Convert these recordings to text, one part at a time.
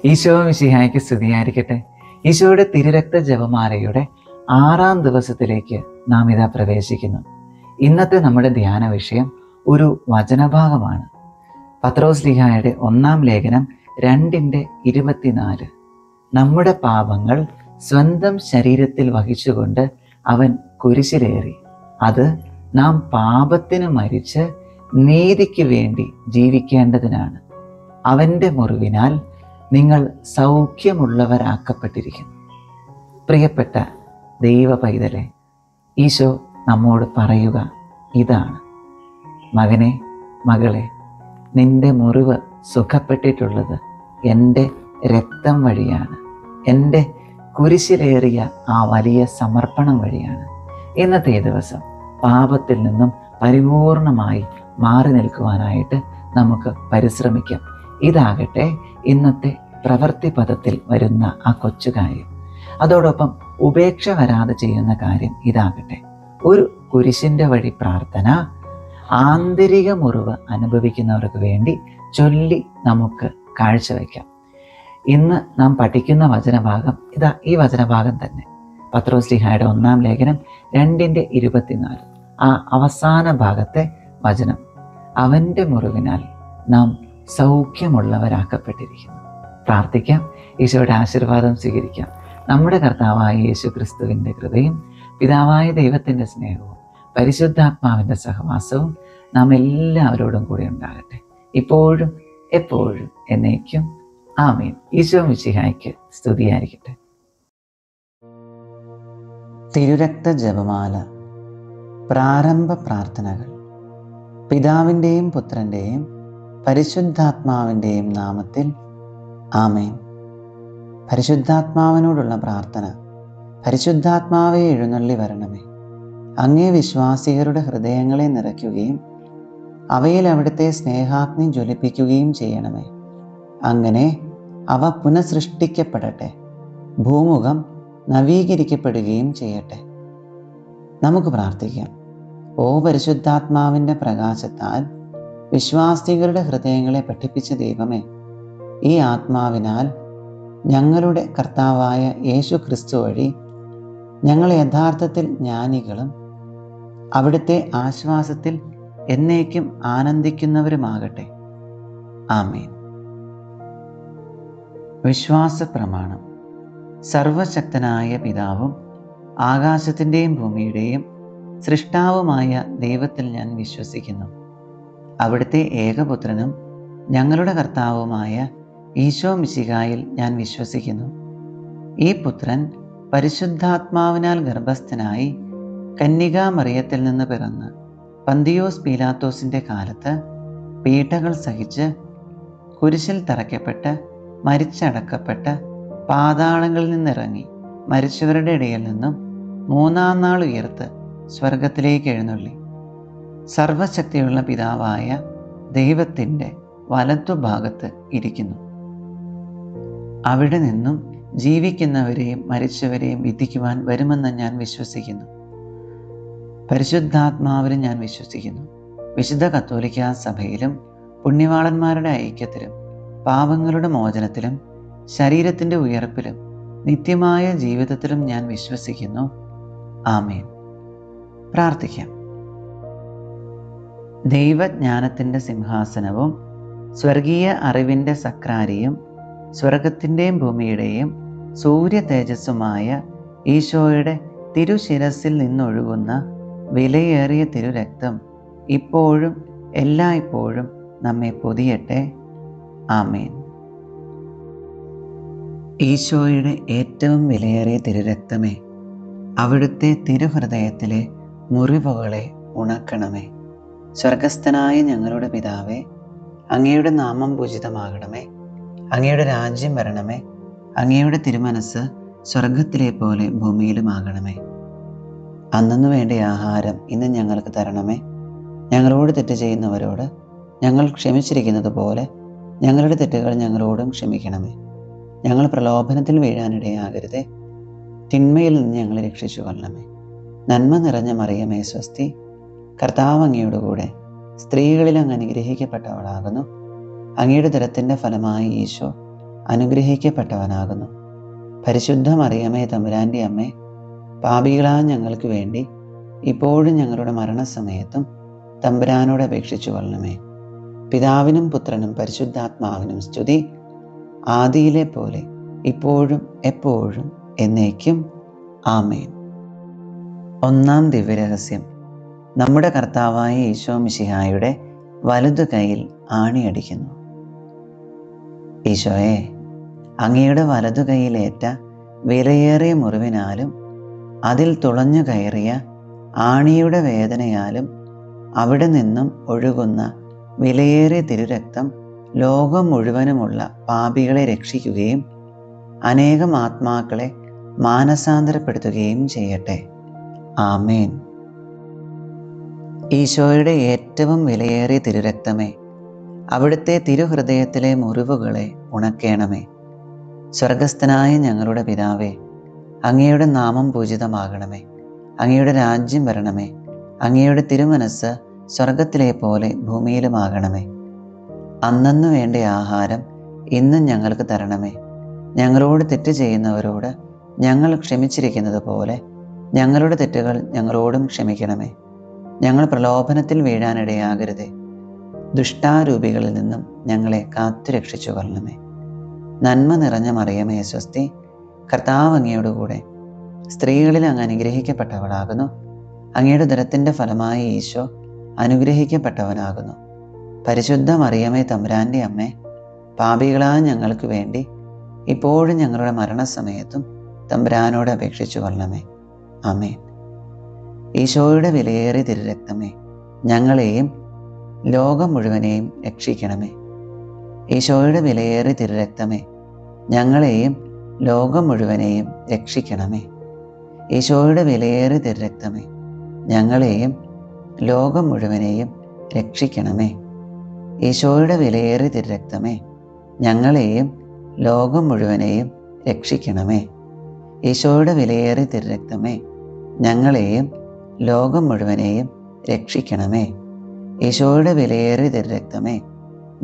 ഈശോ മിശിഹായ്ക്ക് സ്തുതിയായിരിക്കട്ടെ. ഈശോയുടെ തിരുരക്ത ജപമാലയുടെ 6-ാം ദിവസത്തിലേക്ക് നാം ഇതാ പ്രവേശിക്കുന്നു. ഇന്നത്തെ നമ്മുടെ ധ്യാന വിഷയം ഒരു വചനഭാഗമാണ്. പത്രോസ്ലീഹായുടെ 1-ാം ലേഖനം 2:24. നമ്മുടെ പാപങ്ങൾ സ്വന്തം ശരീരത്തിൽ വഹിച്ചുകൊണ്ട് അവൻ കുരിശിലേറി. അത് നാം പാപത്തിന് മരിച്ച് നീതിക്ക് വേണ്ടി ജീവിക്കേണ്ടതിനാണ്. അവൻ്റെ മുറിവിനാൽ നിങ്ങൾ സൗഖ്യമുള്ളവരാക്കപ്പെട്ടിരിക്കുന്നു. പ്രിയപ്പെട്ട ദൈവ പൈതലെ, ഈശോ നമ്മോട് പറയുക ഇതാണ്: മകനെ, മകളെ, നിന്റെ മുറിവ് സുഖപ്പെട്ടിട്ടുള്ളത് എൻ്റെ രക്തം വഴിയാണ്, എൻ്റെ കുരിശിലേറിയ ആ വലിയ സമർപ്പണം വഴിയാണ്. ഇന്നത്തെ ഈ ദിവസം പാപത്തിൽ നിന്നും പരിപൂർണമായി മാറി നിൽക്കുവാനായിട്ട് നമുക്ക് പരിശ്രമിക്കാം. ഇതാകട്ടെ ഇന്നത്തെ പ്രവൃത്തി പദത്തിൽ വരുന്ന ആ കൊച്ചു കാര്യം. അതോടൊപ്പം ഉപേക്ഷ വരാതെ ചെയ്യുന്ന കാര്യം ഇതാകട്ടെ: ഒരു കുരിശിൻ്റെ വഴി പ്രാർത്ഥന ആന്തരിക മുറിവ് അനുഭവിക്കുന്നവർക്ക് വേണ്ടി ചൊല്ലി നമുക്ക് കാഴ്ചവെക്കാം. ഇന്ന് നാം പഠിക്കുന്ന വചനഭാഗം ഇതാ ഈ വചനഭാഗം തന്നെ. പത്രോസ്ലീഹായുടെ 1-ാം ലേഖനം 2:24, ആ അവസാന ഭാഗത്തെ വചനം: അവൻ്റെ മുറിവിനാൽ നാം സൗഖ്യമുള്ളവരാക്കപ്പെട്ടിരിക്കുന്നു. പ്രാർത്ഥിക്കാം, ഈശോയുടെ ആശീർവാദം സ്വീകരിക്കാം. നമ്മുടെ കർത്താവായ യേശു ക്രിസ്തുവിൻ്റെ കൃപയും പിതാവായ ദൈവത്തിൻ്റെ സ്നേഹവും പരിശുദ്ധാത്മാവിൻ്റെ സഹവാസവും നാം എല്ലാവരോടും കൂടെ ഉണ്ടാകട്ടെ, ഇപ്പോഴും എപ്പോഴും എന്നേക്കും. ആമേൻ. ഈശോ മിശിഹായ്ക്ക് സ്തുതിയായിരിക്കട്ടെ. തിരുരക്ത ജപമാല പ്രാരംഭ പ്രാർത്ഥനകൾ. പിതാവിൻ്റെയും പുത്രൻ്റെയും പരിശുദ്ധാത്മാവിൻ്റെയും നാമത്തിൽ ആമേൻ. പരിശുദ്ധാത്മാവിനോടുള്ള പ്രാർത്ഥന. പരിശുദ്ധാത്മാവെ എഴുന്നള്ളി വരണമേ. അങ്ങേ വിശ്വാസികളുടെ ഹൃദയങ്ങളെ നിറയ്ക്കുകയും അവയിൽ അവിടുത്തെ സ്നേഹാഗ്നി ജ്വലിപ്പിക്കുകയും ചെയ്യണമേ. അങ്ങനെ അവ പുനഃസൃഷ്ടിക്കപ്പെടട്ടെ, ഭൂമുഖം നവീകരിക്കപ്പെടുകയും ചെയ്യട്ടെ. നമുക്ക് പ്രാർത്ഥിക്കാം. ഓ പരിശുദ്ധാത്മാവിൻ്റെ പ്രകാശത്താൽ വിശ്വാസികളുടെ ഹൃദയങ്ങളെ പഠിപ്പിച്ച ദൈവമേ, ഈ ആത്മാവിനാൽ ഞങ്ങളുടെ കർത്താവായ യേശു ക്രിസ്തു വഴി ഞങ്ങൾ യഥാർത്ഥത്തിൽ ജ്ഞാനികളും അവിടുത്തെ ആശ്വാസത്തിൽ എന്നേക്കും ആനന്ദിക്കുന്നവരുമാകട്ടെ. ആമേൻ. വിശ്വാസ പ്രമാണം. സർവശക്തനായ പിതാവും ആകാശത്തിൻ്റെയും ഭൂമിയുടെയും സൃഷ്ടാവുമായ ദൈവത്തിൽ ഞാൻ വിശ്വസിക്കുന്നു. അവിടുത്തെ ഏകപുത്രനും ഞങ്ങളുടെ കർത്താവുമായ ഈശോ മിശിഹായിൽ ഞാൻ വിശ്വസിക്കുന്നു. ഈ പുത്രൻ പരിശുദ്ധാത്മാവിനാൽ ഗർഭസ്ഥനായി കന്യകാമറിയത്തിൽ നിന്ന് പിറന്ന് പന്തിയോസ് പീലാത്തോസിൻ്റെ കാലത്ത് പീഡകൾ സഹിച്ച് കുരിശിൽ തറയ്ക്കപ്പെട്ട് മരിച്ചടക്കപ്പെട്ട് പാതാളങ്ങളിൽ നിന്നിറങ്ങി മരിച്ചവരുടെ ഇടയിൽ നിന്നും 3-ാം നാൾ ഉയർത്ത് സ്വർഗത്തിലേക്ക് എഴുന്നള്ളി സർവശക്തിയുള്ള പിതാവായ ദൈവത്തിൻ്റെ വലത്തുഭാഗത്ത് ഇരിക്കുന്നു. അവിടെ നിന്നും ജീവിക്കുന്നവരെയും മരിച്ചവരെയും വിധിക്കുവാൻ വരുമെന്ന് ഞാൻ വിശ്വസിക്കുന്നു. പരിശുദ്ധാത്മാവിലും ഞാൻ വിശ്വസിക്കുന്നു. വിശുദ്ധ കത്തോലിക്കാ സഭയിലും പുണ്യവാളന്മാരുടെ ഐക്യത്തിലും പാപങ്ങളുടെ മോചനത്തിലും ശരീരത്തിൻ്റെ ഉയർപ്പിലും നിത്യമായ ജീവിതത്തിലും ഞാൻ വിശ്വസിക്കുന്നു. ആമേൻ. പ്രാർത്ഥിക്കാം. ദൈവജ്ഞാനത്തിൻ്റെ സിംഹാസനവും സ്വർഗീയ അറിവിൻ്റെ സക്രാരിയും സ്വർഗത്തിൻ്റെയും ഭൂമിയുടെയും സൂര്യ തേജസ്സുമായ ഈശോയുടെ തിരുശിരസിൽ നിന്നൊഴുകുന്ന വിലയേറിയ തിരുരക്തം ഇപ്പോഴും എല്ലായ്പ്പോഴും നമ്മെ പൊതിയട്ടെ. ആമേൻ. ഈശോയുടെ ഏറ്റവും വിലയേറിയ തിരുരക്തമേ, അവിടുത്തെ തിരുഹൃദയത്തിലെ മുറിവുകളെ ഉണക്കണമേ. സ്വർഗസ്ഥനായ ഞങ്ങളുടെ പിതാവേ, അങ്ങയുടെ നാമം പൂജിതമാകണമേ. അങ്ങയുടെ രാജ്യം വരണമേ. അങ്ങയുടെ തിരുമനസ് സ്വർഗത്തിലെ പോലെ ഭൂമിയിലുമാകണമേ. അന്നന്നു വേണ്ട ആഹാരം ഇന്ന് ഞങ്ങൾക്ക് തരണമേ. ഞങ്ങളോട് തെറ്റ് ചെയ്യുന്നവരോട് ഞങ്ങൾ ക്ഷമിച്ചിരിക്കുന്നത് പോലെ ഞങ്ങളുടെ തെറ്റുകൾ ഞങ്ങളോടും ക്ഷമിക്കണമേ. ഞങ്ങൾ പ്രലോഭനത്തിൽ വീഴാനിടയാകരുതേ, തിന്മയിൽ നിന്ന് ഞങ്ങളെ രക്ഷിച്ചു കൊള്ളണമേ. നന്മ നിറഞ്ഞ മറിയമേ സ്വസ്തി, കർത്താവ് അങ്ങയുടെ കൂടെ, സ്ത്രീകളിൽ അങ്ങ് അനുഗ്രഹിക്കപ്പെട്ടവളാകുന്നു. അങ്ങയുടെ ദരത്തിൻ്റെ ഫലമായി ഈശോ അനുഗ്രഹിക്കപ്പെട്ടവനാകുന്നു. പരിശുദ്ധ മറിയമേ തമ്പുരാൻ്റെ അമ്മേ, പാപികളായ ഞങ്ങൾക്ക് വേണ്ടി ഇപ്പോഴും ഞങ്ങളുടെ മരണസമയത്തും തമ്പുരാനോട് അപേക്ഷിച്ചു കൊള്ളണമേ. പിതാവിനും പുത്രനും പരിശുദ്ധാത്മാവിനും സ്തുതി, ആദിയിലെ പോലെ ഇപ്പോഴും എപ്പോഴും എന്നേക്കും. ആമേൻ. ഒന്നാം ദിവ്യരഹസ്യം. നമ്മുടെ കർത്താവായ ഈശോ മിശിഹായുടെ വലതു കൈയിൽ ആണിയടിക്കുന്നു. ഈശോയെ, അങ്ങയുടെ വലതു കൈയിലേറ്റ വിലയേറിയ മുറിവിനാലും അതിൽ തുളഞ്ഞു കയറിയ ആണിയുടെ വേദനയാലും അവിടെ നിന്നും ഒഴുകുന്ന വിലയേറിയ തിരുരക്തം ലോകം മുഴുവനുമുള്ള പാപികളെ രക്ഷിക്കുകയും അനേകം ആത്മാക്കളെ മാനസാന്തരപ്പെടുത്തുകയും ചെയ്യട്ടെ. ആമേൻ. ഈശോയുടെ ഏറ്റവും വിലയേറിയ തിരുരക്തമേ, അവിടുത്തെ തിരുഹൃദയത്തിലെ മുറിവുകളെ ഉണക്കേണമേ. സ്വർഗസ്ഥനായ ഞങ്ങളുടെ പിതാവേ, അങ്ങയുടെ നാമം പൂജിതമാകണമേ. അങ്ങയുടെ രാജ്യം വരണമേ. അങ്ങയുടെ തിരുമനസ് സ്വർഗത്തിലെ പോലെ ഭൂമിയിലുമാകണമേ. അന്നന്നു വേണ്ട ആഹാരം ഇന്നും ഞങ്ങൾക്ക് തരണമേ. ഞങ്ങളോട് തെറ്റ് ചെയ്യുന്നവരോട് ഞങ്ങൾ ക്ഷമിച്ചിരിക്കുന്നത് പോലെ ഞങ്ങളുടെ തെറ്റുകൾ ഞങ്ങളോടും ക്ഷമിക്കണമേ. ഞങ്ങൾ പ്രലോഭനത്തിൽ വീഴാനിടയാകരുതേ. ദുഷ്ടാരൂപികളിൽ നിന്നും ഞങ്ങളെ കാത്തുരക്ഷിച്ചു കൊള്ളണമേ. നന്മ നിറഞ്ഞ മറിയമേ സ്വസ്തി, കർത്താവ് അങ്ങയോടുകൂടെ സ്ത്രീകളിൽ അങ്ങ് അനുഗ്രഹിക്കപ്പെട്ടവളാകുന്നു. അങ്ങയുടെ ഉദരത്തിൻ്റെ ഫലമായ ഈശോ അനുഗ്രഹിക്കപ്പെട്ടവനാകുന്നു. പരിശുദ്ധ മറിയമേ തമ്പുരാൻ്റെ അമ്മേ, പാപികളായ ഞങ്ങൾക്ക് വേണ്ടി ഇപ്പോഴും ഞങ്ങളുടെ മരണസമയത്തും തമ്പുരാനോട് അപേക്ഷിച്ചു കൊള്ളണമേ. ആമേൻ. ഈശോയുടെ വിലയേറിയ തിരുരക്തമേ, ഞങ്ങളെയും ലോകം മുഴുവനെയും രക്ഷിക്കണമേ. ഈശോയുടെ വിലയേറിയ തിരുരക്തമേ, ഞങ്ങളെയും ലോകം മുഴുവനെയും രക്ഷിക്കണമേ. ഈശോയുടെ വിലയേറിയ തിരുരക്തമേ, ഞങ്ങളെയും ലോകം മുഴുവനെയും രക്ഷിക്കണമേ. ഈശോയുടെ വിലയേറിയ തിരുരക്തമേ, ഞങ്ങളെയും ലോകം മുഴുവനെയും രക്ഷിക്കണമേ. ഈശോയുടെ വിലയേറിയ തിരുരക്തമേ, ഞങ്ങളെയും ലോകം മുഴുവനെയും രക്ഷിക്കണമേ. ഈശോയുടെ വിലയേറിയ തിരുരക്തമേ,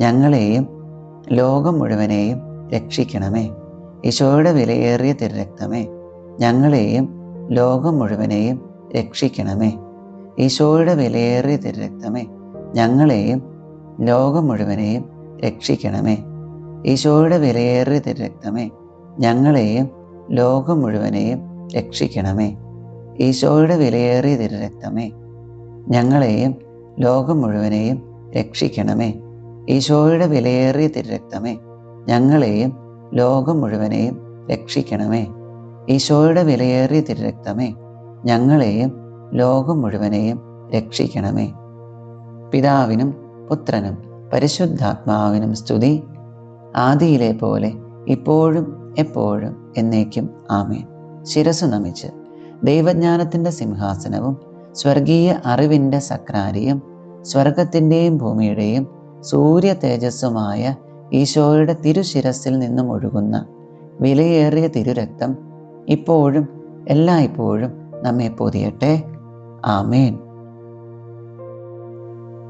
ഞങ്ങളെയും ലോകം മുഴുവനെയും രക്ഷിക്കണമേ. ഈശോയുടെ വിലയേറിയ തിരുരക്തമേ, ഞങ്ങളെയും ലോകം മുഴുവനെയും രക്ഷിക്കണമേ. ഈശോയുടെ വിലയേറിയ തിരുരക്തമേ, ഞങ്ങളെയും ലോകം മുഴുവനെയും രക്ഷിക്കണമേ. ഈശോയുടെ വിലയേറിയ തിരുരക്തമേ, ഞങ്ങളെയും ലോകം മുഴുവനെയും രക്ഷിക്കണമേ. ഈശോയുടെ വിലയേറിയ തിരുരക്തമേ, ഞങ്ങളെയും ലോകം മുഴുവനെയും രക്ഷിക്കണമേ. ഈശോയുടെ വിലയേറിയ തിരുരക്തമേ, ഞങ്ങളെയും ലോകം മുഴുവനെയും രക്ഷിക്കണമേ. ഈശോയുടെ വിലയേറിയ തിരുരക്തമേ, ഞങ്ങളെയും ലോകം മുഴുവനെയും രക്ഷിക്കണമേ. പിതാവിനും പുത്രനും പരിശുദ്ധാത്മാവിനും സ്തുതി, ആദിയിലെ പോലെ ഇപ്പോഴും എപ്പോഴും എന്നേക്കും. ആമേൻ. ശിരസ്സു നമിച്ച് ദൈവജ്ഞാനത്തിൻ്റെ സിംഹാസനവും സ്വർഗീയ അറിവിൻ്റെ സക്രാരിയും സ്വർഗത്തിൻ്റെയും ഭൂമിയുടെയും സൂര്യ തേജസ്സുമായ ഈശോയുടെ തിരുശിരസിൽ നിന്നും ഒഴുകുന്ന വിലയേറിയ തിരുരക്തം ഇപ്പോഴും എല്ലായ്പ്പോഴും നമ്മെ പൊതിയട്ടെ. ആമേൻ.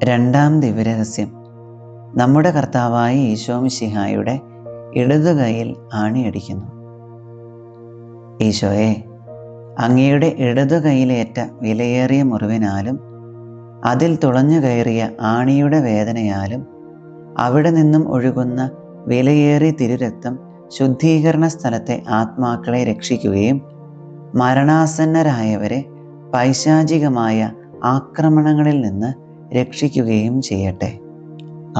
രണ്ടാം ദിവ്യരഹസ്യം. നമ്മുടെ കർത്താവായ ഈശോ മിശിഹായുടെ ഇടതുകൈയിൽ ആണിയടിക്കുന്നു. ഈശോയെ, അങ്ങയുടെ ഇടതുകൈയിലേറ്റ വിലയേറിയ മുറിവിനാലും അതിൽ തുളഞ്ഞു കയറിയ ആണിയുടെ വേദനയാലും അവിടെ നിന്നും ഒഴുകുന്ന വിലയേറിയ തിരുരക്തം ശുദ്ധീകരണ സ്ഥലത്തെ ആത്മാക്കളെ രക്ഷിക്കുകയും മരണാസന്നരായവരെ പൈശാചികമായ ആക്രമണങ്ങളിൽ നിന്ന് രക്ഷിക്കുകയും ചെയ്യട്ടെ.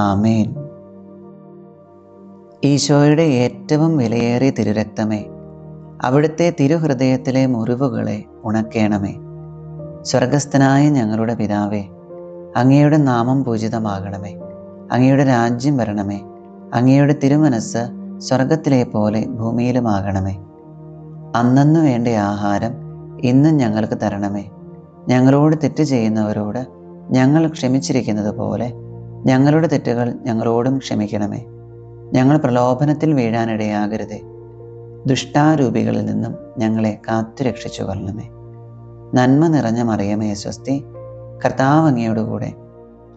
ആമേൻ. ഈശോയുടെ ഏറ്റവും വിലയേറിയ തിരുരക്തമേ, അവിടുത്തെ തിരുഹൃദയത്തിലെ മുറിവുകളെ ഉണക്കേണമേ. സ്വർഗസ്ഥനായ ഞങ്ങളുടെ പിതാവേ, അങ്ങയുടെ നാമം പൂജിതമാകണമേ. അങ്ങയുടെ രാജ്യം വരണമേ. അങ്ങയുടെ തിരുമനസ് സ്വർഗത്തിലെ പോലെ ഭൂമിയിലുമാകണമേ. അന്നന്നു വേണ്ട ആഹാരം ഇന്നും ഞങ്ങൾക്ക് തരണമേ. ഞങ്ങളോട് തെറ്റ് ചെയ്യുന്നവരോട് ഞങ്ങൾ ക്ഷമിച്ചിരിക്കുന്നത് പോലെ ഞങ്ങളുടെ തെറ്റുകൾ ഞങ്ങളോടും ക്ഷമിക്കണമേ. ഞങ്ങൾ പ്രലോഭനത്തിൽ വീഴാനിടയാകരുതേ. ദുഷ്ടാരൂപികളിൽ നിന്നും ഞങ്ങളെ കാത്തുരക്ഷിച്ചു കൊള്ളണമേ. നന്മ നിറഞ്ഞ മറിയമേ സ്വസ്തി, കർത്താവ് അങ്ങയോടുകൂടെ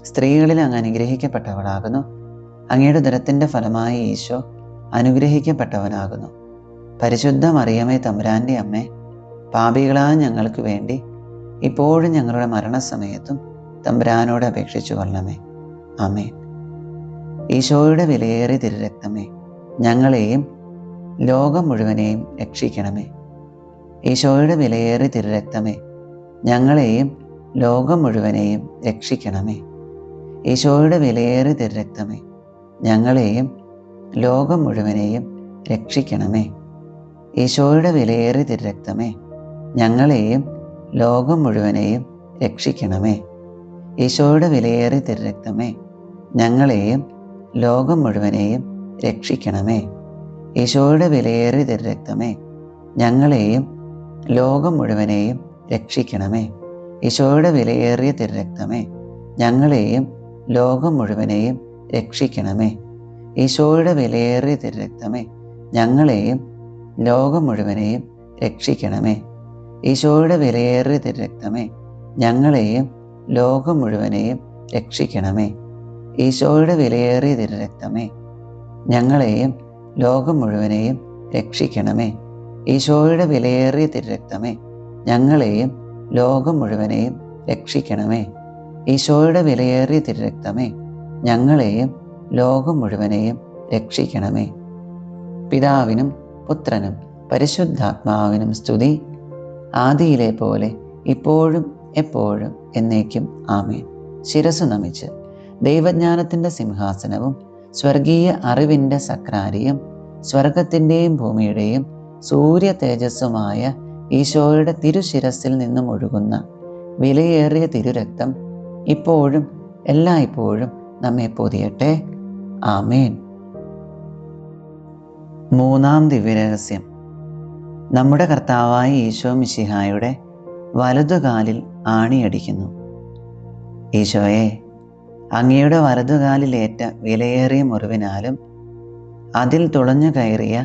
സ്ത്രീകളിൽ അങ്ങ് അനുഗ്രഹിക്കപ്പെട്ടവളാകുന്നു. അങ്ങയുടെ ഉദരത്തിൻ്റെ ഫലമായ ഈശോ അനുഗ്രഹിക്കപ്പെട്ടവനാകുന്നു. പരിശുദ്ധ മറിയമേ തമ്പുരാൻ്റെ അമ്മേ, പാപികളായ ഞങ്ങൾക്ക് വേണ്ടി ഇപ്പോഴും ഞങ്ങളുടെ മരണസമയത്തും തമ്പുരാനോട് അപേക്ഷിച്ചു കൊള്ളണമേ. ആമേൻ. ഈശോയുടെ വിലയേറിയ തിരുരക്തമേ, ഞങ്ങളെയും ലോകം മുഴുവനെയും രക്ഷിക്കണമേ. ഈശോയുടെ വിലയേറിയ തിരുരക്തമേ, ഞങ്ങളെയും ലോകം മുഴുവനെയും രക്ഷിക്കണമേ. ഈശോയുടെ വിലയേറിയ തിരുരക്തമേ, ഞങ്ങളെയും ലോകം മുഴുവനെയും രക്ഷിക്കണമേ. ഈശോയുടെ വിലയേറിയ തിരുരക്തമേ, ഞങ്ങളെയും ലോകം മുഴുവനെയും രക്ഷിക്കണമേ. ഈശോയുടെ വിലയേറിയ തിരുരക്തമേ, ഞങ്ങളെയും ലോകം മുഴുവനെയും രക്ഷിക്കണമേ. ഈശോയുടെ വിലയേറിയ തിരുരക്തമേ, ഞങ്ങളെയും ലോകം മുഴുവനെയും രക്ഷിക്കണമേ. ഈശോയുടെ വിലയേറിയ തിരുരക്തമേ, ഞങ്ങളെയും ലോകം മുഴുവനെയും രക്ഷിക്കണമേ. ഈശോയുടെ വിലയേറിയ തിരുരക്തമേ, ഞങ്ങളെയും ലോകം മുഴുവനെയും രക്ഷിക്കണമേ. ഈശോയുടെ വിലയേറിയ തിരുരക്തമേ, ഞങ്ങളെയും ലോകം മുഴുവനെയും രക്ഷിക്കണമേ. ഈശോയുടെ വിലയേറിയ തിരുരക്തമേ, ഞങ്ങളെയും ലോകം മുഴുവനെയും രക്ഷിക്കണമേ. ഈശോയുടെ വിലയേറിയ തിരുരക്തമേ, ഞങ്ങളെയും ലോകം മുഴുവനെയും രക്ഷിക്കണമേ. ഈശോയുടെ വിലയേറിയ തിരുരക്തമേ, ഞങ്ങളെയും ലോകം മുഴുവനെയും രക്ഷിക്കണമേ. പിതാവിനും പുത്രനും പരിശുദ്ധാത്മാവിനും സ്തുതി, ആദിയിലെ പോലെ ഇപ്പോഴും എപ്പോഴും എന്നേക്കും ആമേൻ. ശിരസ്സു നമിച്ച് ദൈവജ്ഞാനത്തിൻ്റെ സിംഹാസനവും സ്വർഗീയ അറിവിൻ്റെ സക്രാരിയും സ്വർഗത്തിൻ്റെയും ഭൂമിയുടെയും സൂര്യ തേജസ്സുമായ ഈശോയുടെ തിരുശിരസിൽ നിന്നും ഒഴുകുന്ന വിലയേറിയ തിരുരക്തം ഇപ്പോഴും എല്ലായ്പ്പോഴും നമ്മെ പൊതിയട്ടെ. ആമേൻ. മൂന്നാം ദിവ്യരഹസ്യം. നമ്മുടെ കർത്താവായ ഈശോ മിശിഹായുടെ വലതുകാലിൽ ആണിയടിക്കുന്നു. ഈശോയെ, അങ്ങയുടെ വലതുകാലിലേറ്റ വിലയേറിയ മുറിവിനാലും അതിൽ തുളഞ്ഞു കയറിയ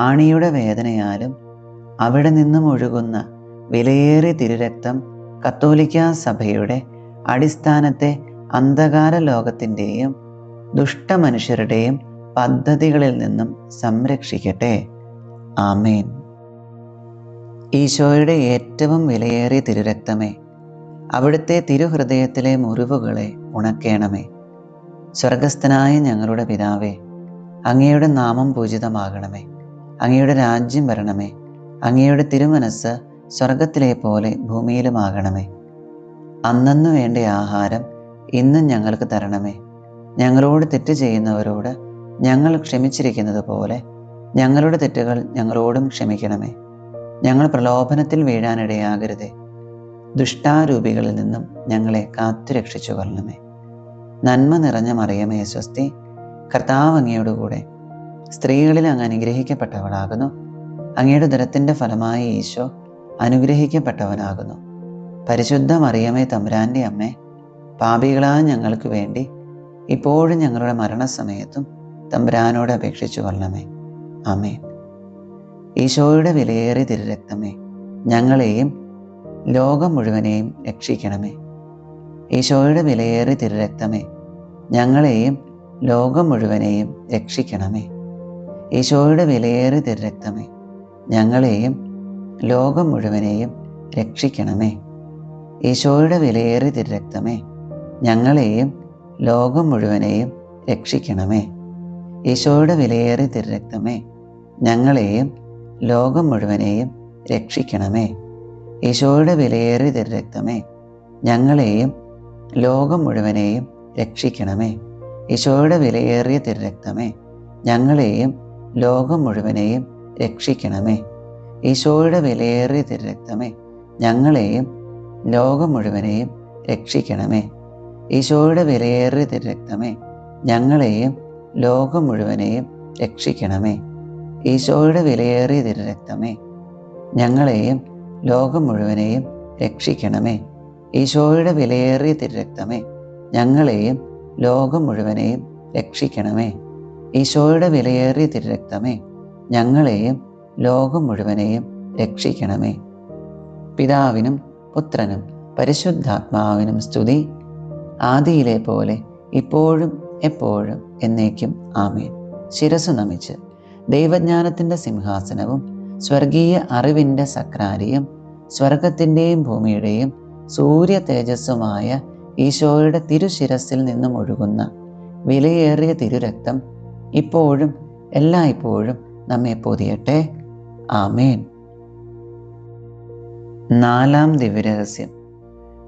ആണിയുടെ വേദനയാലും അവിടെ നിന്നും ഒഴുകുന്ന വിലയേറിയ തിരുരക്തം കത്തോലിക്കാ സഭയുടെ അടിസ്ഥാനത്തെ അന്ധകാര ലോകത്തിൻ്റെയും ദുഷ്ടമനുഷ്യരുടെയും പദ്ധതികളിൽ നിന്നും സംരക്ഷിക്കട്ടെ. ആമേൻ. ഈശോയുടെ ഏറ്റവും വിലയേറിയ തിരുരക്തമേ, അവിടുത്തെ തിരുഹൃദയത്തിലെ മുറിവുകളെ ഉണക്കേണമേ. സ്വർഗസ്ഥനായ ഞങ്ങളുടെ പിതാവേ, അങ്ങയുടെ നാമം പൂജിതമാകണമേ. അങ്ങയുടെ രാജ്യം വരണമേ. അങ്ങയുടെ തിരുമനസ്സ് സ്വർഗത്തിലെ പോലെ ഭൂമിയിലുമാകണമേ. അന്നന്നു വേണ്ട ആഹാരം ഇന്നും ഞങ്ങൾക്ക് തരണമേ. ഞങ്ങളോട് തെറ്റ് ചെയ്യുന്നവരോട് ഞങ്ങൾ ക്ഷമിച്ചിരിക്കുന്നത് പോലെ ഞങ്ങളുടെ തെറ്റുകൾ ഞങ്ങളോടും ക്ഷമിക്കണമേ. ഞങ്ങൾ പ്രലോഭനത്തിൽ വീഴാനിടയാകരുതേ. ദുഷ്ടാരൂപികളിൽ നിന്നും ഞങ്ങളെ കാത്തുരക്ഷിച്ചു കൊള്ളണമേ. നന്മ നിറഞ്ഞ മറിയമേ സ്വസ്തി, കർത്താവ് അങ്ങയോട് കൂടെ സ്ത്രീകളിൽ അങ്ങ് അനുഗ്രഹിക്കപ്പെട്ടവളാകുന്നു. അങ്ങയുടെ ഉദരത്തിൻ്റെ ഫലമായ ഈശോ അനുഗ്രഹിക്കപ്പെട്ടവനാകുന്നു. പരിശുദ്ധ മറിയമേ തമ്പുരാൻ്റെ അമ്മേ, പാപികളായ ഞങ്ങൾക്ക് വേണ്ടി ഇപ്പോഴും ഞങ്ങളുടെ മരണസമയത്തും തമ്പുരാനോട് അപേക്ഷിച്ചു കൊള്ളണമേ. ആമേൻ. ഈശോയുടെ വിലയേറിയ തിരുരക്തമേ, ഞങ്ങളെയും ലോകം മുഴുവനെയും രക്ഷിക്കണമേ. ഈശോയുടെ വിലയേറിയ തിരുരക്തമേ, ഞങ്ങളെയും ലോകം മുഴുവനെയും രക്ഷിക്കണമേ. ഈശോയുടെ വിലയേറിയ തിരുരക്തമേ, ഞങ്ങളെയും ലോകം മുഴുവനെയും രക്ഷിക്കണമേ. ഈശോയുടെ വിലയേറിയ തിരുരക്തമേ, ഞങ്ങളെയും ലോകം മുഴുവനെയും രക്ഷിക്കണമേ. ഈശോയുടെ വിലയേറിയ തിരുരക്തമേ, ഞങ്ങളെയും ലോകം മുഴുവനെയും രക്ഷിക്കണമേ. ഈശോയുടെ വിലയേറിയ തിരുരക്തമേ, ഞങ്ങളെയും ലോകം മുഴുവനെയും രക്ഷിക്കണമേ. ഈശോയുടെ വിലയേറിയ തിരുരക്തമേ, ഞങ്ങളെയും ലോകം മുഴുവനെയും രക്ഷിക്കണമേ. ഈശോയുടെ വിലയേറിയ തിരുരക്തമേ, ഞങ്ങളെയും ലോകം മുഴുവനെയും രക്ഷിക്കണമേ. ഈശോയുടെ വിലയേറിയ തിരുരക്തമേ, ഞങ്ങളെയും ലോകം മുഴുവനെയും രക്ഷിക്കണമേ. ഈശോയുടെ വിലയേറിയ തിരുരക്തമേ, ഞങ്ങളെയും ലോകം മുഴുവനെയും രക്ഷിക്കണമേ. ഈശോയുടെ വിലയേറിയ തിരുരക്തമേ, ഞങ്ങളെയും ലോകം മുഴുവനെയും രക്ഷിക്കണമേ. ഈശോയുടെ വിലയേറിയ തിരുരക്തമേ, ഞങ്ങളെയും ലോകം മുഴുവനെയും രക്ഷിക്കണമേ. പിതാവിനും പുത്രനും പരിശുദ്ധാത്മാവിനും സ്തുതി, ആദിയിലെ പോലെ ഇപ്പോഴും എപ്പോഴും എന്നേക്കും ആമേൻ. ശിരസ്സു നമിച്ച് ദൈവജ്ഞാനത്തിൻ്റെ സിംഹാസനവും സ്വർഗീയ അറിവിൻ്റെ സക്രാരിയും സ്വർഗത്തിൻ്റെയും ഭൂമിയുടെയും സൂര്യ തേജസ്സുമായ ഈശോയുടെ തിരുശിരസിൽ നിന്നും ഒഴുകുന്ന വിലയേറിയ തിരുരക്തം ഇപ്പോഴും എല്ലായ്പ്പോഴും നമ്മെ പൊതിയട്ടെ. ആമേൻ. നാലാം ദിവ്യരഹസ്യം.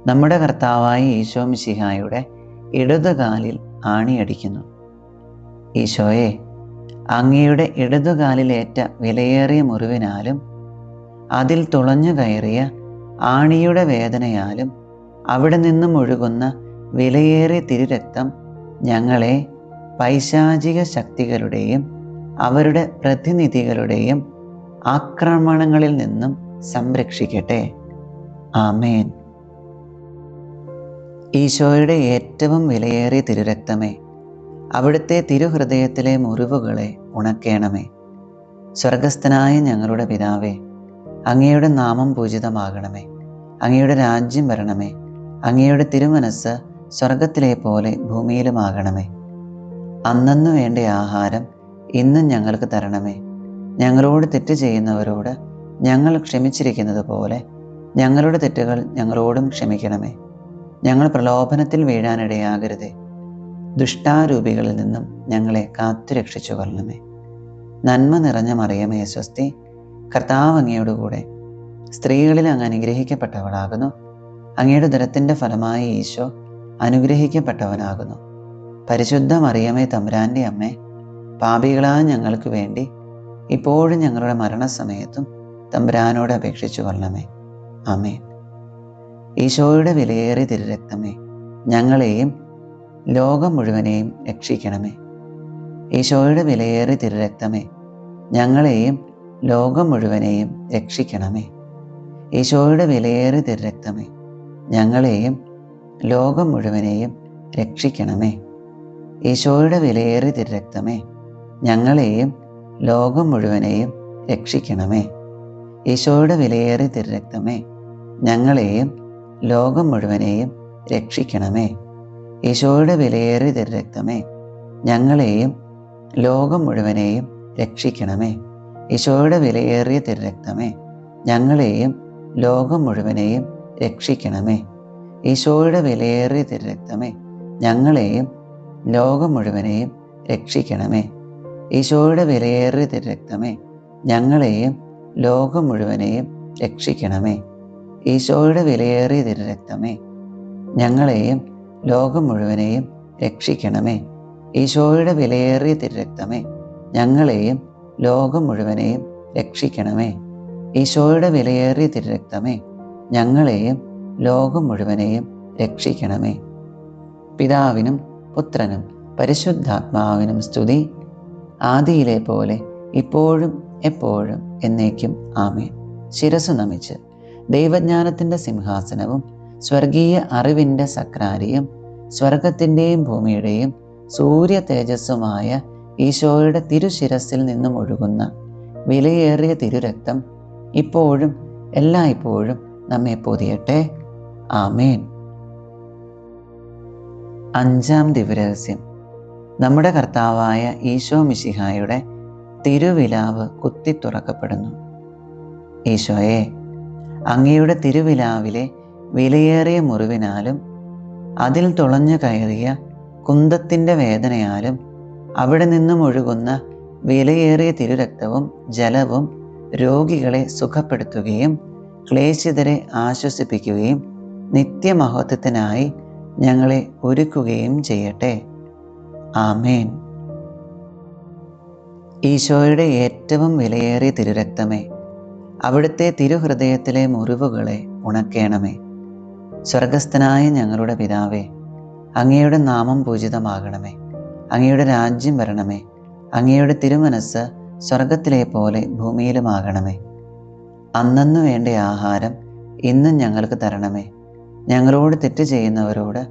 നമ്മുടെ കർത്താവായ ഈശോ മിശിഹായുടെ ഇടതുകാലിൽ ആണിയടിക്കുന്നു. ഈശോയെ, അങ്ങയുടെ ഇടതുകാലിലേറ്റ വിലയേറിയ മുറിവിനാലും അതിൽ തുളഞ്ഞു കയറിയ ആണിയുടെ വേദനയാലും അവിടെ നിന്നും ഒഴുകുന്ന വിലയേറിയ തിരുരക്തം ഞങ്ങളെ പൈശാചിക ശക്തികളുടെയും അവരുടെ പ്രതിനിധികളുടെയും ആക്രമണങ്ങളിൽ നിന്നും സംരക്ഷിക്കട്ടെ. ആമേൻ. ഈശോയുടെ ഏറ്റവും വിലയേറിയ തിരുരക്തമേ, അവിടുത്തെ തിരുഹൃദയത്തിലെ മുറിവുകളെ ഉണക്കേണമേ. സ്വർഗസ്ഥനായ ഞങ്ങളുടെ പിതാവേ, അങ്ങയുടെ നാമം പൂജിതമാകണമേ. അങ്ങയുടെ രാജ്യം വരണമേ. അങ്ങയുടെ തിരുമനസ്സ് സ്വർഗത്തിലെ പോലെ ഭൂമിയിലുമാകണമേ. അന്നന്നു വേണ്ട ആഹാരം ഇന്നും ഞങ്ങൾക്ക് തരണമേ. ഞങ്ങളോട് തെറ്റ് ചെയ്യുന്നവരോട് ഞങ്ങൾ ക്ഷമിച്ചിരിക്കുന്നത് പോലെ ഞങ്ങളുടെ തെറ്റുകൾ ഞങ്ങളോടും ക്ഷമിക്കണമേ. ഞങ്ങൾ പ്രലോഭനത്തിൽ വീഴാനിടയാകരുതേ. ദുഷ്ടാരൂപികളിൽ നിന്നും ഞങ്ങളെ കാത്തുരക്ഷിച്ചു കൊള്ളണമേ. നന്മ നിറഞ്ഞ മറിയമേ സ്വസ്തി, കർത്താവ് അങ്ങയോടുകൂടെ സ്ത്രീകളിൽ അങ്ങ് അനുഗ്രഹിക്കപ്പെട്ടവളാകുന്നു. അങ്ങയുടെ ഉദരത്തിൻ്റെ ഫലമായി ഈശോ അനുഗ്രഹിക്കപ്പെട്ടവനാകുന്നു. പരിശുദ്ധ മറിയമേ തമ്പുരാൻ്റെ അമ്മേ, പാപികളായ ഞങ്ങൾക്ക് വേണ്ടി ഇപ്പോഴും ഞങ്ങളുടെ മരണസമയത്തും തമ്പുരാനോട് അപേക്ഷിച്ചു കൊള്ളണമേ. ആമേൻ. ഈശോയുടെ വിലയേറിയ തിരുരക്തമേ, ഞങ്ങളെയും ലോകം മുഴുവനെയും രക്ഷിക്കണമേ. ഈശോയുടെ വിലയേറിയ തിരുരക്തമേ, ഞങ്ങളെയും ലോകം മുഴുവനെയും രക്ഷിക്കണമേ. ഈശോയുടെ വിലയേറിയ തിരുരക്തമേ, ഞങ്ങളെയും ലോകം മുഴുവനെയും രക്ഷിക്കണമേ. ഈശോയുടെ വിലയേറിയ തിരുരക്തമേ, ഞങ്ങളെയും ലോകം മുഴുവനെയും രക്ഷിക്കണമേ. ഈശോയുടെ വിലയേറിയ തിരുരക്തമേ, ഞങ്ങളെയും ലോകം മുഴുവനെയും രക്ഷിക്കണമേ. ഈശോയുടെ വിലയേറിയ തിരുരക്തമേ, ഞങ്ങളെയും ലോകം മുഴുവനെയും രക്ഷിക്കണമേ. ഈശോയുടെ വിലയേറിയ തിരുരക്തമേ, ഞങ്ങളെയും ലോകം മുഴുവനെയും രക്ഷിക്കണമേ. ഈശോയുടെ വിലയേറിയ തിരുരക്തമേ, ഞങ്ങളെയും ലോകം മുഴുവനെയും രക്ഷിക്കണമേ. ഈശോയുടെ വിലയേറിയ തിരുരക്തമേ, ഞങ്ങളെയും ലോകം മുഴുവനെയും രക്ഷിക്കണമേ. ഈശോയുടെ വിലയേറിയ തിരുരക്തമേ, ഞങ്ങളെയും ലോകം മുഴുവനെയും രക്ഷിക്കണമേ. ഈശോയുടെ വിലയേറിയ തിരുരക്തമേ, ഞങ്ങളെയും ലോകം മുഴുവനെയും രക്ഷിക്കണമേ. ഈശോയുടെ വിലയേറിയ തിരുരക്തമേ, ഞങ്ങളെയും ലോകം മുഴുവനെയും രക്ഷിക്കണമേ. പിതാവിനും പുത്രനും പരിശുദ്ധാത്മാവിനും സ്തുതി, ആദിയിലെ പോലെ ഇപ്പോഴും എപ്പോഴും എന്നേക്കും. ആമേൻ. ശിരസ്സു നമിച്ച് ദൈവജ്ഞാനത്തിൻ്റെ സിംഹാസനവും സ്വർഗീയ അറിവിൻ്റെ സക്രാരിയും സ്വർഗത്തിൻ്റെയും ഭൂമിയുടെയും സൂര്യ തേജസ്സുമായ ഈശോയുടെ തിരുശിരസിൽ നിന്നും ഒഴുകുന്ന വിലയേറിയ തിരുരക്തം ഇപ്പോഴും എല്ലായ്പ്പോഴും നമ്മെ പൊതിയട്ടെ. ആമേൻ. അഞ്ചാം ദിവ്യരഹസ്യം. നമ്മുടെ കർത്താവായ ഈശോ മിശിഹായുടെ തിരുവിലാവ് കുത്തി തുറക്കപ്പെടുന്നു. ഈശോയെ, അങ്ങയുടെ തിരുവിലാവിലെ വിലയേറിയ മുറിവിനാലും അതിൽ തുളഞ്ഞു കയറിയ കുന്തത്തിൻ്റെ വേദനയാലും അവിടെ നിന്നും ഒഴുകുന്ന വിലയേറിയ തിരുരക്തവും ജലവും രോഗികളെ സുഖപ്പെടുത്തുകയും ക്ലേശിതരെ ആശ്വസിപ്പിക്കുകയും നിത്യമഹത്വത്തിനായി ഞങ്ങളെ ഒരുക്കുകയും ചെയ്യട്ടെ. ആമേൻ. ഈശോയുടെ ഏറ്റവും വിലയേറിയ തിരുരക്തമേ, അവിടുത്തെ തിരുഹൃദയത്തിലെ മുറിവുകളെ ഉണക്കേണമേ. സ്വർഗസ്ഥനായ ഞങ്ങളുടെ പിതാവേ, അങ്ങയുടെ നാമം പൂജിതമാകണമേ. അങ്ങയുടെ രാജ്യം വരണമേ. അങ്ങയുടെ തിരുമനസ്സ് സ്വർഗത്തിലെ പോലെ ഭൂമിയിലുമാകണമേ. അന്നന്നു വേണ്ട ആഹാരം ഇന്നും ഞങ്ങൾക്ക് തരണമേ. ഞങ്ങളോട് തെറ്റ് ചെയ്യുന്നവരോട്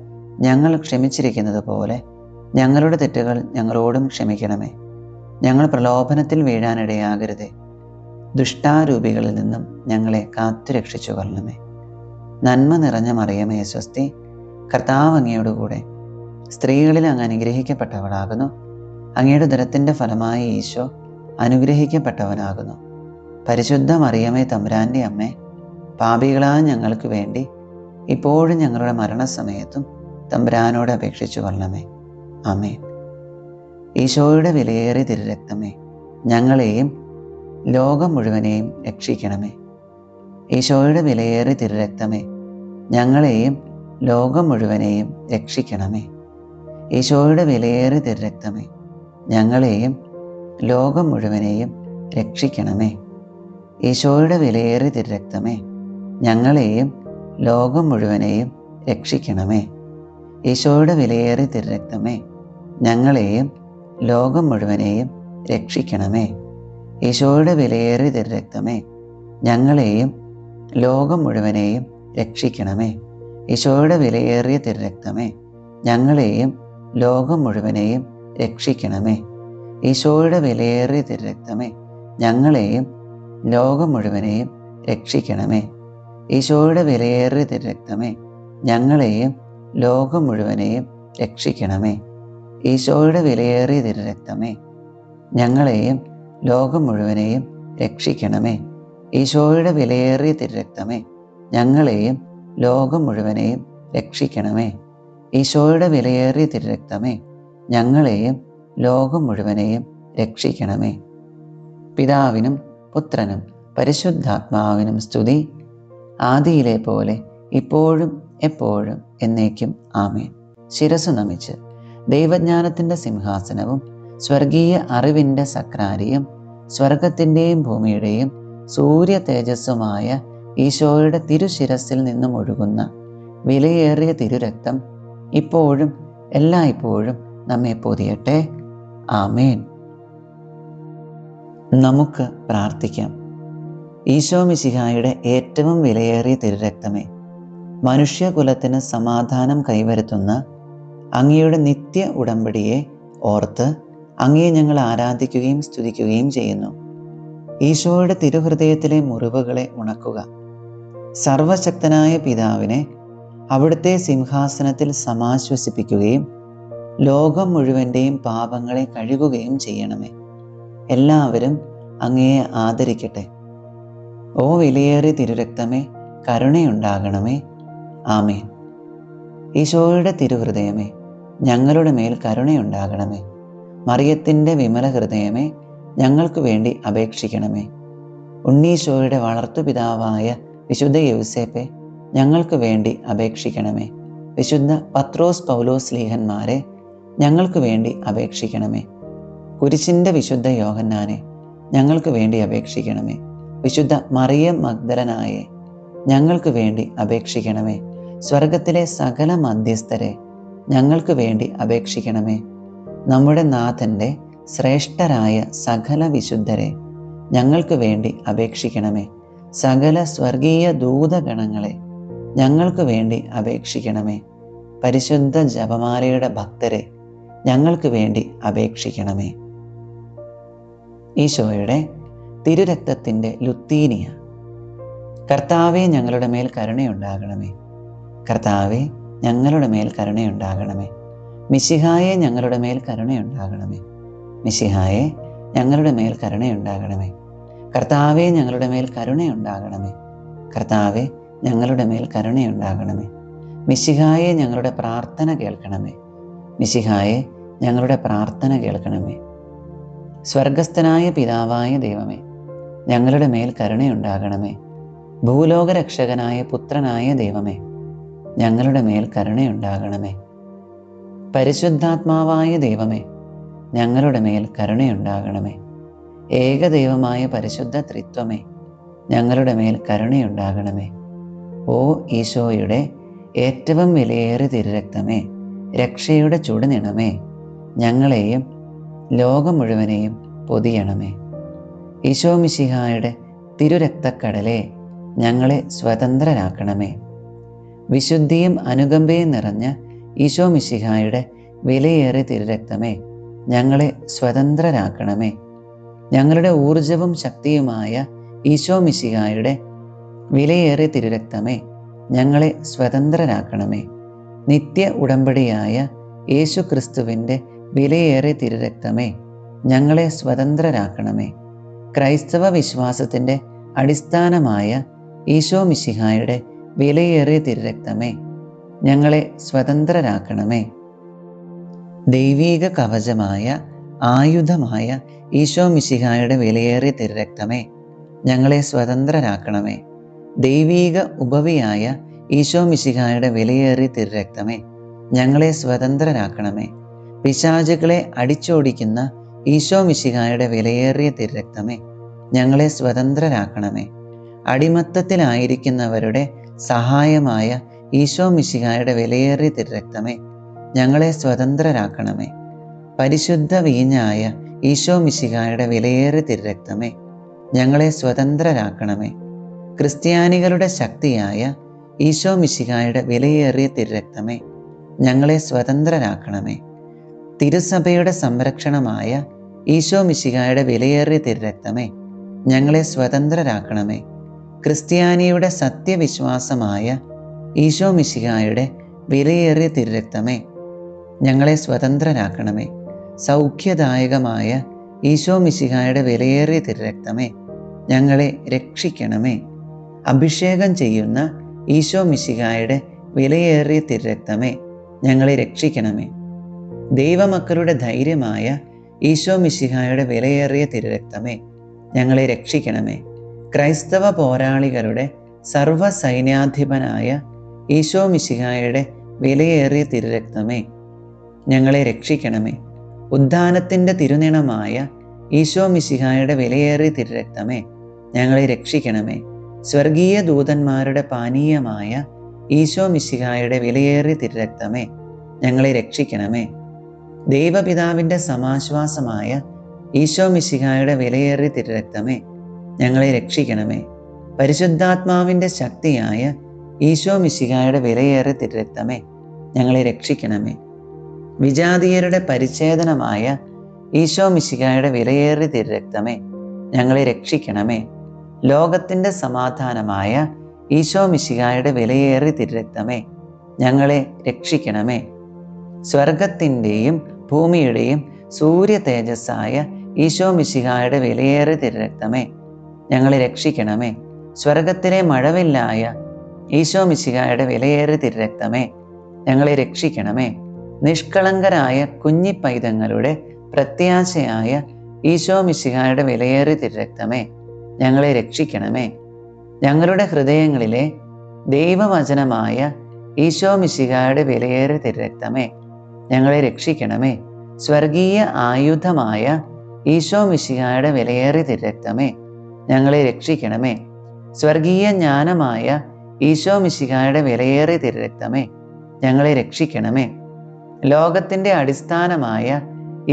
ഞങ്ങൾ ക്ഷമിച്ചിരിക്കുന്നത് പോലെ ഞങ്ങളുടെ തെറ്റുകൾ ഞങ്ങളോടും ക്ഷമിക്കണമേ. ഞങ്ങൾ പ്രലോഭനത്തിൽ വീഴാനിടയാകരുതേ. ദുഷ്ടാരൂപികളിൽ നിന്നും ഞങ്ങളെ കാത്തുരക്ഷിച്ചു കൊള്ളണമേ. നന്മ നിറഞ്ഞ മറിയമേ സ്വസ്തി, കർത്താവ് അങ്ങയോടുകൂടെ സ്ത്രീകളിൽ അങ്ങ് അനുഗ്രഹിക്കപ്പെട്ടവളാകുന്നു. അങ്ങയുടെ ഉദരത്തിൻ്റെ ഫലമായി ഈശോ അനുഗ്രഹിക്കപ്പെട്ടവനാകുന്നു. പരിശുദ്ധ മറിയമേ തമ്പുരാൻ്റെ അമ്മേ, പാപികളായ ഞങ്ങൾക്ക് വേണ്ടി ഇപ്പോഴും ഞങ്ങളുടെ മരണസമയത്തും തമ്പുരാനോട് അപേക്ഷിച്ചു കൊള്ളണമേ. ആമേൻ. ഈശോയുടെ വിലയേറിയ തിരുരക്തമേ, ഞങ്ങളെയും ലോകം മുഴുവനെയും രക്ഷിക്കണമേ. ഈശോയുടെ വിലയേറിയ തിരുരക്തമേ, ഞങ്ങളെയും ലോകം മുഴുവനെയും രക്ഷിക്കണമേ. ഈശോയുടെ വിലയേറിയ തിരുരക്തമേ, ഞങ്ങളെയും ലോകം മുഴുവനെയും രക്ഷിക്കണമേ. ഈശോയുടെ വിലയേറിയ തിരുരക്തമേ, ഞങ്ങളെയും ലോകം മുഴുവനെയും രക്ഷിക്കണമേ. ഈശോയുടെ വിലയേറിയ തിരുരക്തമേ, ഞങ്ങളെയും ലോകം മുഴുവനെയും രക്ഷിക്കണമേ. ഈശോയുടെ വിലയേറിയ തിരുരക്തമേ, ഞങ്ങളെയും ലോകം മുഴുവനെയും രക്ഷിക്കണമേ. ഈശോയുടെ വിലയേറിയ തിരുരക്തമേ, ഞങ്ങളെയും ലോകം മുഴുവനെയും രക്ഷിക്കണമേ. ഈശോയുടെ വിലയേറിയ തിരുരക്തമേ, ഞങ്ങളെയും ലോകം മുഴുവനെയും രക്ഷിക്കണമേ. ഈശോയുടെ വിലയേറിയ തിരുരക്തമേ, ഞങ്ങളെയും ലോകം മുഴുവനെയും രക്ഷിക്കണമേ. ഈശോയുടെ വിലയേറിയ തിരുരക്തമേ, ഞങ്ങളെയും ലോകം മുഴുവനെയും രക്ഷിക്കണമേ. ഈശോയുടെ വിലയേറിയ തിരുരക്തമേ, ഞങ്ങളെയും ലോകം മുഴുവനെയും രക്ഷിക്കണമേ. ഈശോയുടെ വിലയേറിയ തിരുരക്തമേ, ഞങ്ങളെയും ലോകം മുഴുവനെയും രക്ഷിക്കണമേ. പിതാവിനും പുത്രനും പരിശുദ്ധാത്മാവിനും സ്തുതി, ആദിയിലെ പോലെ ഇപ്പോഴും എപ്പോഴും എന്നേക്കും ആമേൻ. ശിരസ്സു നമിച്ച് ദൈവജ്ഞാനത്തിൻ്റെ സിംഹാസനവും സ്വർഗീയ അറിവിൻ്റെ സക്രാരിയും സ്വർഗത്തിൻ്റെയും ഭൂമിയുടെയും സൂര്യ തേജസ്സുമായ ഈശോയുടെ തിരുശിരസിൽ നിന്നും ഒഴുകുന്ന വിലയേറിയ തിരുരക്തം ഇപ്പോഴും എല്ലായ്പ്പോഴും നമ്മെ പൊതിയട്ടെ. ആമേൻ. നമുക്ക് പ്രാർത്ഥിക്കാം. ഈശോ മിശിഹായുടെ ഏറ്റവും വിലയേറിയ തിരുരക്തമേ, മനുഷ്യകുലത്തിന് സമാധാനം കൈവരുത്തുന്ന അങ്ങയുടെ നിത്യ ഉടമ്പടിയെ ഓർത്ത് അങ്ങയെ ഞങ്ങൾ ആരാധിക്കുകയും സ്തുതിക്കുകയും ചെയ്യുന്നു. ഈശോയുടെ തിരുഹൃദയത്തിലെ മുറിവുകളെ ഉണക്കുക. സർവശക്തനായ പിതാവിനെ അവിടുത്തെ സിംഹാസനത്തിൽ സമാശ്വസിപ്പിക്കുകയും ലോകം മുഴുവൻ്റെയും പാപങ്ങളെ കഴുകുകയും ചെയ്യണമേ. എല്ലാവരും അങ്ങയെ ആദരിക്കട്ടെ. ഓ വിലയേറിയ തിരുരക്തമേ, കരുണയുണ്ടാകണമേ. ആമേൻ. ഈശോയുടെ തിരുഹൃദയമേ, ഞങ്ങളുടെ മേൽ കരുണയുണ്ടാകണമേ. മറിയത്തിൻ്റെ വിമല ഹൃദയമേ, ഞങ്ങൾക്ക് വേണ്ടി അപേക്ഷിക്കണമേ. ഉണ്ണീശോയുടെ വളർത്തുപിതാവായ വിശുദ്ധ യൗസേപ്പെ, ഞങ്ങൾക്ക് വേണ്ടി അപേക്ഷിക്കണമേ. വിശുദ്ധ പത്രോസ് പൗലോസ് ലീഹന്മാരെ, ഞങ്ങൾക്ക് വേണ്ടി അപേക്ഷിക്കണമേ. കുരിശിൻ്റെ വിശുദ്ധ യോഹന്നാനെ, ഞങ്ങൾക്ക് വേണ്ടി അപേക്ഷിക്കണമേ. വിശുദ്ധ മറിയം മഗ്ദലനായെ, ഞങ്ങൾക്ക് വേണ്ടി അപേക്ഷിക്കണമേ. സ്വർഗത്തിലെ സകല മധ്യസ്ഥരെ, ഞങ്ങൾക്ക് വേണ്ടി അപേക്ഷിക്കണമേ. നമ്മുടെ നാഥൻ്റെ ശ്രേഷ്ഠരായ സകല വിശുദ്ധരെ, ഞങ്ങൾക്ക് വേണ്ടി അപേക്ഷിക്കണമേ. സകല സ്വർഗീയ ദൂതഗണങ്ങളെ, ഞങ്ങൾക്ക് വേണ്ടി അപേക്ഷിക്കണമേ. പരിശുദ്ധ ജപമാലയുടെ ഭക്തരെ, ഞങ്ങൾക്ക് വേണ്ടി അപേക്ഷിക്കണമേ. ഈശോയുടെ തിരുരക്തത്തിൻ്റെ ലുത്തീനിയ. കർത്താവേ, ഞങ്ങളുടെ മേൽ കരുണയുണ്ടാകണമേ. കർത്താവേ, ഞങ്ങളുടെ മേൽ കരുണയുണ്ടാകണമേ. മിശിഹായെ, ഞങ്ങളുടെ മേൽ കരുണയുണ്ടാകണമേ. മിശിഹായെ, ഞങ്ങളുടെ മേൽ കരുണയുണ്ടാകണമേ. കർത്താവേ, ഞങ്ങളുടെ മേൽ കരുണയുണ്ടാകണമേ. കർത്താവേ, ഞങ്ങളുടെ മേൽ കരുണയുണ്ടാകണമേ. മിശിഹായെ, ഞങ്ങളുടെ പ്രാർത്ഥന കേൾക്കണമേ. മിശിഹായെ, ഞങ്ങളുടെ പ്രാർത്ഥന കേൾക്കണമേ. സ്വർഗസ്ഥനായ പിതാവായ ദൈവമേ, ഞങ്ങളുടെ മേൽ കരുണയുണ്ടാകണമേ. ഭൂലോകരക്ഷകനായ പുത്രനായ ദൈവമേ, ഞങ്ങളുടെ മേൽ കരുണയുണ്ടാകണമേ. പരിശുദ്ധാത്മാവായ ദൈവമേ, ഞങ്ങളുടെ മേൽ കരുണയുണ്ടാകണമേ. ഏകദൈവമായ പരിശുദ്ധ ത്രിത്വമേ, ഞങ്ങളുടെ മേൽ കരുണയുണ്ടാകണമേ. ഓ ഈശോയുടെ ഏറ്റവും വിലയേറിയ തിരുരക്തമേ, രക്ഷയുടെ ചുടുനിണമേ, ഞങ്ങളെയും ലോകം മുഴുവനെയും പൊതിയണമേ. ഈശോ മിശിഹായുടെ തിരുരക്തക്കടലെ, ഞങ്ങളെ സ്വതന്ത്രരാക്കണമേ. വിശുദ്ധിയും അനുകമ്പയും നിറഞ്ഞ ഈശോ മിശിഹായുടെ വിലയേറിയ തിരുരക്തമേ, ഞങ്ങളെ സ്വതന്ത്രരാക്കണമേ. ഞങ്ങളുടെ ഊർജവും ശക്തിയുമായ ഈശോ മിശിഹായുടെ വിലയേറിയ തിരുരക്തമേ, ഞങ്ങളെ സ്വതന്ത്രരാക്കണമേ. നിത്യ ഉടമ്പടിയായ യേശു ക്രിസ്തുവിൻ്റെ വിലയേറിയ തിരുരക്തമേ, ഞങ്ങളെ സ്വതന്ത്രരാക്കണമേ. ക്രൈസ്തവ വിശ്വാസത്തിൻ്റെ അടിസ്ഥാനമായ ഈശോ മിശിഹായുടെ വിലയേറിയ തിരുരക്തമേ, ഞങ്ങളെ സ്വതന്ത്രരാക്കണമേ. ദൈവീക കവചമായ ആയുധമായ ഈശോ മിശിഹായുടെ വിലയേറിയ തിരുരക്തമേ, ഞങ്ങളെ സ്വതന്ത്രരാക്കണമേ. ദൈവീക ഉപവിയായ ഈശോ മിശിഹായുടെ വിലയേറിയ തിരുരക്തമേ, ഞങ്ങളെ സ്വതന്ത്രരാക്കണമേ. പിശാചുകളെ അടിച്ചോടിക്കുന്ന ഈശോ മിശിഹായുടെ വിലയേറിയ തിരുരക്തമേ, ഞങ്ങളെ സ്വതന്ത്രരാക്കണമേ. അടിമത്തത്തിലായിരിക്കുന്നവരുടെ സഹായമായ ഈശോ മിശിഹായുടെ വിലയേറിയ തിരുരക്തമേ, ഞങ്ങളെ സ്വതന്ത്രരാക്കണമേ. പരിശുദ്ധ വീഞ്ഞായ ഈശോ മിശിഹായുടെ വിലയേറിയ തിരുരക്തമേ, ഞങ്ങളെ സ്വതന്ത്രരാക്കണമേ. ക്രിസ്ത്യാനികളുടെ ശക്തിയായ ഈശോ മിശിഹായുടെ വിലയേറിയ തിരുരക്തമേ, ഞങ്ങളെ സ്വതന്ത്രരാക്കണമേ. തിരുസഭയുടെ സംരക്ഷണമായ ഈശോ മിശിഹായുടെ വിലയേറിയ തിരുരക്തമേ, ഞങ്ങളെ സ്വതന്ത്രരാക്കണമേ. ക്രിസ്ത്യാനിയുടെ സത്യവിശ്വാസമായ ഈശോ മിശിഹായുടെ വിലയേറിയ തിരുരക്തമേ, ഞങ്ങളെ സ്വതന്ത്രരാക്കണമേ. സൗഖ്യദായകമായ ഈശോ മിശിഹായുടെ വിലയേറിയ തിരുരക്തമേ, ഞങ്ങളെ രക്ഷിക്കണമേ. അഭിഷേകം ചെയ്യുന്ന ഈശോ മിശിഹായുടെ വിലയേറിയ തിരുരക്തമേ, ഞങ്ങളെ രക്ഷിക്കണമേ. ദൈവമക്കളുടെ ധൈര്യമായ ഈശോ മിശിഹായുടെ വിലയേറിയ തിരുരക്തമേ, ഞങ്ങളെ രക്ഷിക്കണമേ. ക്രൈസ്തവ പോരാളികളുടെ സർവ്വസൈന്യാധിപനായ ഈശോ മിശിഹായുടെ വിലയേറിയ തിരുരക്തമേ, ഞങ്ങളെ രക്ഷിക്കണമേ. ഉദ്ധാനത്തിൻ്റെ തിരുനിണമായ ഈശോ മിശിഹായുടെ വിലയേറിയ തിരുരക്തമേ, ഞങ്ങളെ രക്ഷിക്കണമേ. സ്വർഗീയ ദൂതന്മാരുടെ പാനീയമായ ഈശോ മിശിഹായുടെ വിലയേറിയ തിരുരക്തമേ, ഞങ്ങളെ രക്ഷിക്കണമേ. ദൈവപിതാവിൻ്റെ സമാശ്വാസമായ ഈശോ മിശിഹായുടെ വിലയേറിയ തിരുരക്തമേ, ഞങ്ങളെ രക്ഷിക്കണമേ. പരിശുദ്ധാത്മാവിൻ്റെ ശക്തിയായ ഈശോ മിശിഹായുടെ വിലയേറിയ തിരുരക്തമേ, ഞങ്ങളെ രക്ഷിക്കണമേ. വിജാതീയരുടെ പരിച്ഛേദനമായ ഈശോ മിശിഹായുടെ വിലയേറിയ തിരുരക്തമേ, ഞങ്ങളെ രക്ഷിക്കണമേ. ലോകത്തിൻ്റെ സമാധാനമായ ഈശോ മിശിഹായുടെ വിലയേറിയ തിരുരക്തമേ, ഞങ്ങളെ രക്ഷിക്കണമേ. സ്വർഗത്തിൻ്റെയും ഭൂമിയുടെയും സൂര്യ തേജസ്സായ ഈശോ മിശിഹായുടെ വിലയേറിയ തിരുരക്തമേ, ഞങ്ങളെ രക്ഷിക്കണമേ. സ്വർഗത്തിലെ മഴവില്ലായ ഈശോ മിശിഹായുടെ വിലയേറിയ തിരുരക്തമേ, ഞങ്ങളെ രക്ഷിക്കണമേ. നിഷ്കളങ്കരായ കുഞ്ഞിപ്പൈതങ്ങളുടെ പ്രത്യാശയായ ഈശോ മിശിഹായുടെ വിലയേറിയ തിരുരക്തമേ, ഞങ്ങളെ രക്ഷിക്കണമേ. ഞങ്ങളുടെ ഹൃദയങ്ങളിലെ ദൈവവചനമായ ഈശോ മിശിഹായുടെ വിലയേറിയ തിരുരക്തമേ, ഞങ്ങളെ രക്ഷിക്കണമേ. സ്വർഗീയ ആയുധമായ ഈശോ മിശിഹായുടെ വിലയേറിയ തിരുരക്തമേ, ഞങ്ങളെ രക്ഷിക്കണമേ. സ്വർഗീയ ജ്ഞാനമായ ഈശോ മിശിഹായുടെ വിലയേറിയ തിരുരക്തമേ, ഞങ്ങളെ രക്ഷിക്കണമേ. ലോകത്തിൻ്റെ അടിസ്ഥാനമായ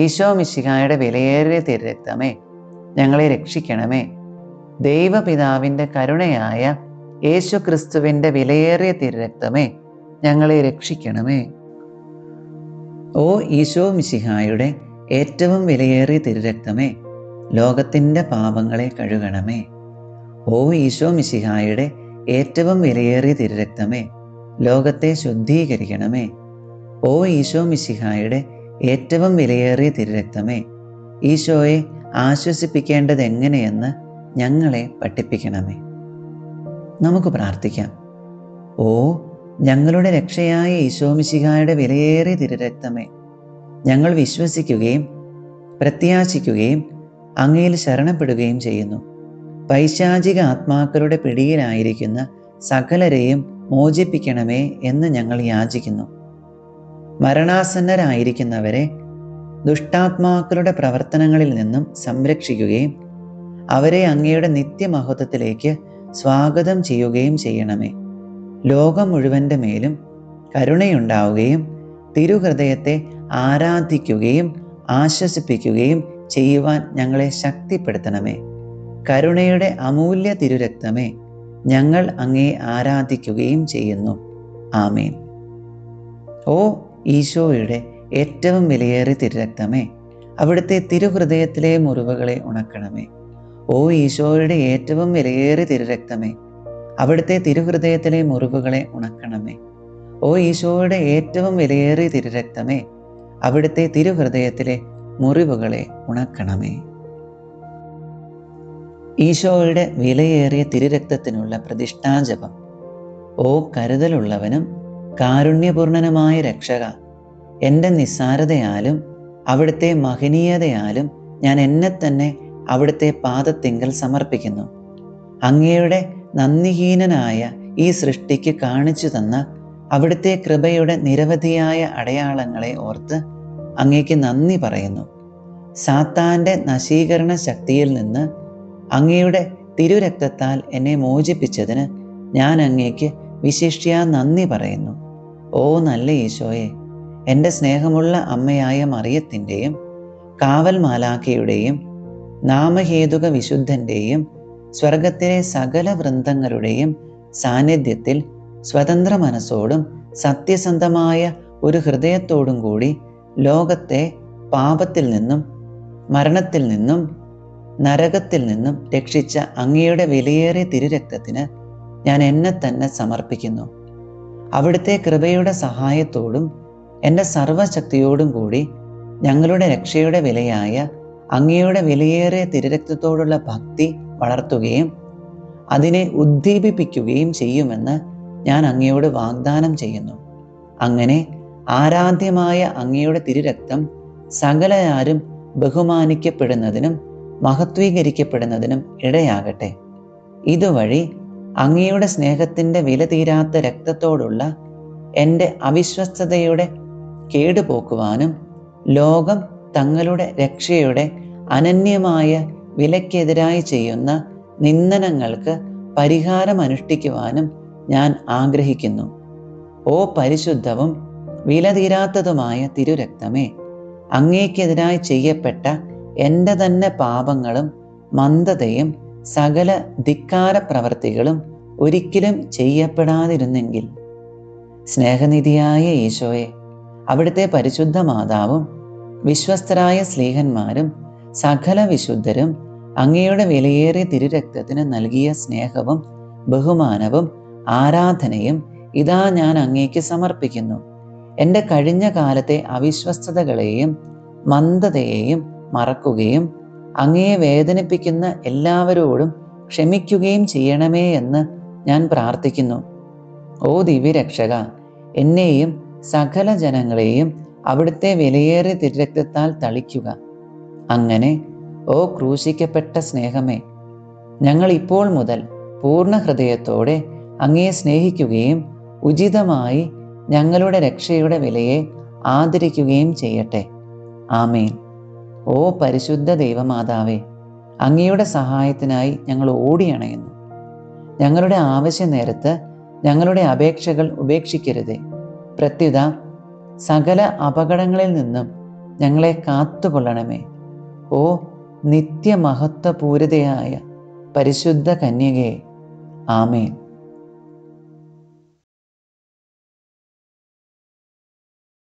ഈശോ മിശിഹായുടെ വിലയേറിയ തിരുരക്തമേ, ഞങ്ങളെ രക്ഷിക്കണമേ. ദൈവപിതാവിൻ്റെ കരുണയായ യേശു ക്രിസ്തുവിൻ്റെ വിലയേറിയ തിരുരക്തമേ, ഞങ്ങളെ രക്ഷിക്കണമേ. ഓ ഈശോ മിശിഹായുടെ ഏറ്റവും വിലയേറിയ തിരുരക്തമേ, ലോകത്തിൻ്റെ പാപങ്ങളെ കഴുകണമേ. ഓ ഈശോ മിശിഹായുടെ ഏറ്റവും വിലയേറിയ തിരുരക്തമേ, ലോകത്തെ ശുദ്ധീകരിക്കണമേ. ഓ ഈശോ മിശിഹായുടെ ഏറ്റവും വിലയേറിയ തിരുരക്തമേ, ഈശോയെ ആശ്വസിപ്പിക്കേണ്ടത് എങ്ങനെയെന്ന് ഞങ്ങളെ പഠിപ്പിക്കണമേ. നമുക്ക് പ്രാർത്ഥിക്കാം. ഓ ഞങ്ങളുടെ രക്ഷയായ ഈശോ മിശിഹായുടെ വിലയേറിയ തിരുരക്തമേ, ഞങ്ങൾ വിശ്വസിക്കുകയും പ്രത്യാശിക്കുകയും അങ്ങയിൽ ശരണപ്പെടുകയും ചെയ്യുന്നു. പൈശാചിക ആത്മാക്കളുടെ പിടിയിലായിരിക്കുന്ന സകലരെയും മോചിപ്പിക്കണമേ എന്ന് ഞങ്ങൾ യാചിക്കുന്നു. മരണാസന്നരായിരിക്കുന്നവരെ ദുഷ്ടാത്മാക്കളുടെ പ്രവർത്തനങ്ങളിൽ നിന്നും സംരക്ഷിക്കുകയും അവരെ അങ്ങയുടെ നിത്യമഹത്വത്തിലേക്ക് സ്വാഗതം ചെയ്യുകയും ചെയ്യണമേ. ലോകം മുഴുവൻ്റെ മേലും കരുണയുണ്ടാവുകയും തിരുഹൃദയത്തെ ആരാധിക്കുകയും ആശ്വസിപ്പിക്കുകയും ചെയ്യുവാൻ ഞങ്ങളെ ശക്തിപ്പെടുത്തണമേ. കരുണയുടെ അമൂല്യ തിരുരക്തമേ, ഞങ്ങൾ അങ്ങയെ ആരാധിക്കുകയും ചെയ്യുന്നു. ആമേൻ. ഓ ഈശോയുടെ ഏറ്റവും വിലയേറിയ തിരുരക്തമേ, അവിടുത്തെ തിരുഹൃദയത്തിലെ മുറിവുകളെ ഉണക്കണമേ. ഓ ഈശോയുടെ ഏറ്റവും വിലയേറിയ തിരുരക്തമേ, അവിടുത്തെ തിരുഹൃദയത്തിലെ മുറിവുകളെ ഉണക്കണമേ. ഓ ഈശോയുടെ ഏറ്റവും വിലയേറിയ തിരുരക്തമേ, അവിടുത്തെ തിരുഹൃദയത്തിലെ മുറിവുകളെ ഉണക്കണമേ. ഈശോയുടെ വിലയേറിയ തിരുരക്തത്തിനുള്ള പ്രതിഷ്ഠാജപം. ഓ കരുതലുള്ളവനും കാരുണ്യപൂർണനുമായ രക്ഷക, എൻ്റെ നിസ്സാരതയാലും അവിടുത്തെ മഹനീയതയാലും ഞാൻ എന്നെ തന്നെ അവിടുത്തെ പാദത്തിങ്കൽ സമർപ്പിക്കുന്നു. അങ്ങയുടെ നന്ദിഹീനനായ ഈ സൃഷ്ടിക്ക് കാണിച്ചു തന്ന അവിടുത്തെ കൃപയുടെ നിരവധിയായ അടയാളങ്ങളെ ഓർത്ത് അങ്ങേക്ക് നന്ദി പറയുന്നു. സാത്താൻ്റെ നശീകരണ ശക്തിയിൽ നിന്ന് അങ്ങയുടെ തിരുരക്തത്താൽ എന്നെ മോചിപ്പിച്ചതിന് ഞാൻ അങ്ങേക്ക് വിശിഷ്യ നന്ദി പറയുന്നു. ഓ നല്ല ഈശോയെ, എൻ്റെ സ്നേഹമുള്ള അമ്മയായ മറിയത്തിൻ്റെയും കാവൽ മാലാഖയുടെയും നാമഹേതുക വിശുദ്ധൻ്റെയും സ്വർഗത്തിലെ സകല വൃന്ദങ്ങളുടെയും സാന്നിധ്യത്തിൽ സ്വതന്ത്ര മനസ്സോടും സത്യസന്ധമായ ഒരു ഹൃദയത്തോടും കൂടി ലോകത്തെ പാപത്തിൽ നിന്നും മരണത്തിൽ നിന്നും നരകത്തിൽ നിന്നും രക്ഷിച്ച അങ്ങയുടെ വിലയേറിയ തിരുരക്തത്തിന് ഞാൻ എന്നെ തന്നെ സമർപ്പിക്കുന്നു. അവിടുത്തെ കൃപയുടെ സഹായത്തോടും എൻ്റെ സർവശക്തിയോടും കൂടി ഞങ്ങളുടെ രക്ഷയുടെ വിലയായ അങ്ങയുടെ വിലയേറിയ തിരുരക്തത്തോടുള്ള ഭക്തി വളർത്തുകയും അതിനെ ഉദ്ദീപിപ്പിക്കുകയും ചെയ്യുമെന്ന് ഞാൻ അങ്ങയോട് വാഗ്ദാനം ചെയ്യുന്നു. അങ്ങനെ ആരാധ്യമായ അങ്ങയുടെ തിരുരക്തം സകലയാരും ബഹുമാനിക്കപ്പെടുന്നതിനും മഹത്വീകരിക്കപ്പെടുന്നതിനും ഇടയാകട്ടെ. ഇതുവഴി അങ്ങയുടെ സ്നേഹത്തിൻ്റെ വില തീരാത്ത രക്തത്തോടുള്ള എൻ്റെ അവിശ്വസ്തതയുടെ കേടുപോക്കുവാനും ലോകം തങ്ങളുടെ രക്ഷയുടെ അനന്യമായ വിലക്കെതിരായി ചെയ്യുന്ന നിന്ദനങ്ങൾക്ക് പരിഹാരം അനുഷ്ഠിക്കുവാനും ഞാൻ ആഗ്രഹിക്കുന്നു. ഓ പരിശുദ്ധവും വില തീരാത്തതുമായ തിരുരക്തമേ, അങ്ങേക്കെതിരായി ചെയ്യപ്പെട്ട എൻ്റെ തന്നെ പാപങ്ങളും മന്ദതയും സകല ധിക്കാര പ്രവർത്തികളും ഒരിക്കലും ചെയ്യപ്പെടാതിരുന്നെങ്കിൽ, സ്നേഹനിധിയായ ഈശോയെ, അവിടുത്തെ പരിശുദ്ധ മാതാവും വിശ്വസ്തരായ സ്ലീഹന്മാരും സകല വിശുദ്ധരും അങ്ങയുടെ വിലയേറിയ തിരുരക്തത്തിന് നൽകിയ സ്നേഹവും ബഹുമാനവും ആരാധനയും ഇതാ ഞാൻ അങ്ങേക്ക് സമർപ്പിക്കുന്നു. എൻ്റെ കഴിഞ്ഞ കാലത്തെ അവിശ്വസ്തതകളെയും മന്ദതയെയും മറക്കുകയും അങ്ങയെ വേദനിപ്പിക്കുന്ന എല്ലാവരോടും ക്ഷമിക്കുകയും ചെയ്യണമേ എന്ന് ഞാൻ പ്രാർത്ഥിക്കുന്നു. ഓ ദിവ്യരക്ഷക, എന്നെയും സകല ജനങ്ങളെയും അവിടുത്തെ വിലയേറിയ തിരുരക്തത്താൽ തളിക്കുക. അങ്ങനെ ഓ ക്രൂശിക്കപ്പെട്ട സ്നേഹമേ, ഞങ്ങൾ ഇപ്പോൾ മുതൽ പൂർണ്ണ ഹൃദയത്തോടെ അങ്ങയെ സ്നേഹിക്കുകയും ഉചിതമായി ഞങ്ങളുടെ രക്ഷയുടെ വിലയെ ആദരിക്കുകയും ചെയ്യട്ടെ. ആമേൻ. ഓ പരിശുദ്ധ ദൈവമാതാവേ, അങ്ങയുടെ സഹായത്തിനായി ഞങ്ങൾ ഓടിയണയുന്നു. ഞങ്ങളുടെ ആവശ്യ നേരത്ത് ഞങ്ങളുടെ അപേക്ഷകൾ ഉപേക്ഷിക്കരുതേ. പ്രത്യുത സകല അപകടങ്ങളിൽ നിന്നും ഞങ്ങളെ കാത്തുകൊള്ളണമേ. ഓ നിത്യമഹത്വപൂരിതയായ പരിശുദ്ധ കന്യകേ, ആമേൻ.